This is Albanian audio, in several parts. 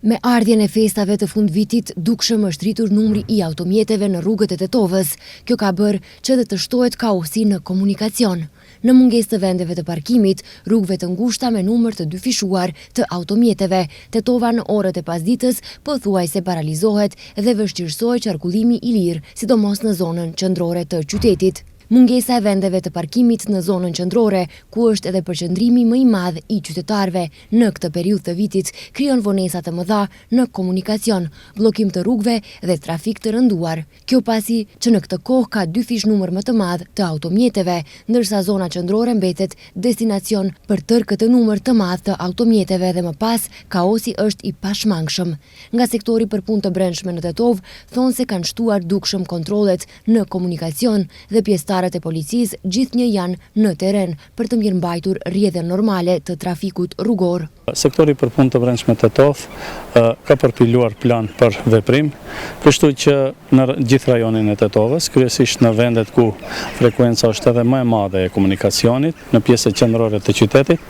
Me ardhjen e festave të fundvitit, dukshëm është rritur numri i automjeteve në rrugët e Tetovës. Kjo ka bërë që dhe të shtohet kaosi në komunikacion. Në mungesë të vendeve të parkimit, rrugëve të ngushta me numër të dyfishuar të automjeteve, Tetova në orët e pasdites pothuajse paralizohet dhe vështirësohet qarkullimi i lirë, sidomos në zonën qendrore të qytetit. Mungesa e vendeve të parkimit në zonën qendrore, ku është edhe përqendrimi më i madh i qytetarëve në këtë periudhë të vitit, krijon vonesa të mëdha në komunikacion, bllokim të rrugëve dhe trafik të rënduar. Kjo pasi që në këtë kohë ka dyfish numër më të madh të automjeteve, ndërsa zona qendrore mbetet destinacion për tërë këtë numër të madh të automjeteve dhe më pas kaosi është i pashmangshëm. Nga sektori për punë të brendshme në Tetovë thonë se kanë shtuar dukshëm kontrollet në komunikacion dhe pjesëtarët e policisë gjithnjë janë në teren për të mirëmbajtur rrjedhën normale të trafikut rrugor. Sektori për punë të brendshme Tetovë ka përpiluar plan për veprim, kështu që në gjithë rajonin e Tetovës, kryesisht në vendet ku frekuenca është edhe më e madhe e komunikacionit, në pjesët qendrore të qytetit,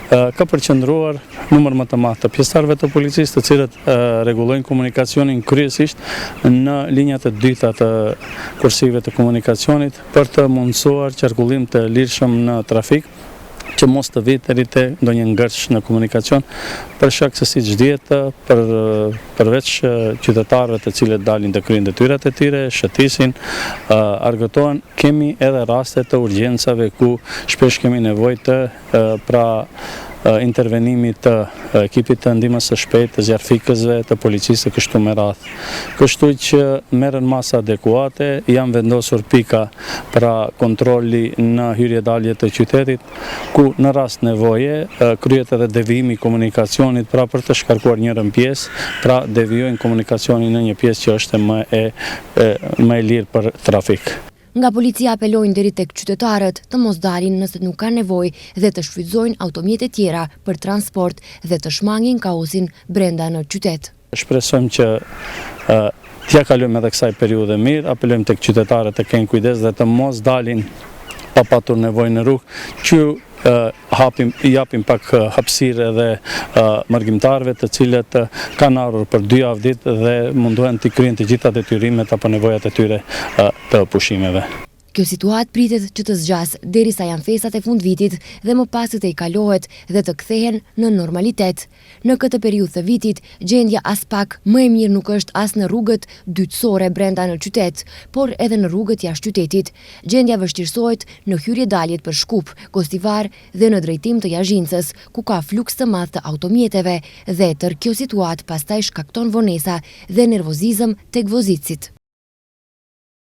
ka përqendruar numër më të madh të pjesëtarëve të policisë, të cilët rregullojnë komunikacionin kryesisht në linjat e dyta të kursive të komunikacionit për të mundësuar qarkullim të lirshëm në trafik, që mos të vitë deri te ndonjë ngërsh në komunikacion, për shkak se siç dihet, përveç qytetarëve të cilët dalin të kryejnë detyrat e tyre, shëtisin, argëtohen, kemi edhe raste të urgjencave ku shpesh kemi nevojë të intervenimit të ekipit të ndihmës së shpejtë, të zjarfikësve, të policisë të kështu me radhë. Kështu që merren masa adekuate, janë vendosur pika pra kontrolli në hyrje-dalje të qytetit, ku në rast nevoje kryhet edhe devijimi i komunikacionit, pra për të shkarkuar njërën pjesë, pra devijojnë komunikacionin në një pjesë që është më e lirë për trafik. Nga policia apelojnë deri tek qytetarët të mos dalin nëse nuk ka nevojë dhe të shfrytëzojnë automjete tjera për transport dhe të shmangin kaosin brenda në qytet. Shpresojmë që t'ja kalojmë edhe kësaj periudhe mirë, apelojmë tek qytetarët të kenë kujdes dhe të mos dalin pa patur nevojë në rrugë, që japim pak hapësirë edhe margjimtarëve të cilët kanë ardhur për 2 javë ditë dhe mundohen të kryejnë të gjitha detyrimet apo nevojat e tyre të pushimeve. Kjo situatë pritet që të zgjas derisa janë festat e fundvitit dhe më pas të i kalohet dhe të kthehen në normalitet. Në këtë periudhë të vitit, gjendja as pak më e mirë nuk është as në rrugët dytësore brenda në qytet, por edhe në rrugët jashtë qytetit. Gjendja vështirësohet në hyrje-daljet për Shkup, Gostivar dhe në drejtim të Jazhincës, ku ka fluks të madh të automjeteve dhe tërë kjo situatë pastaj shkakton vonesa dhe nervozizëm tek vozicit.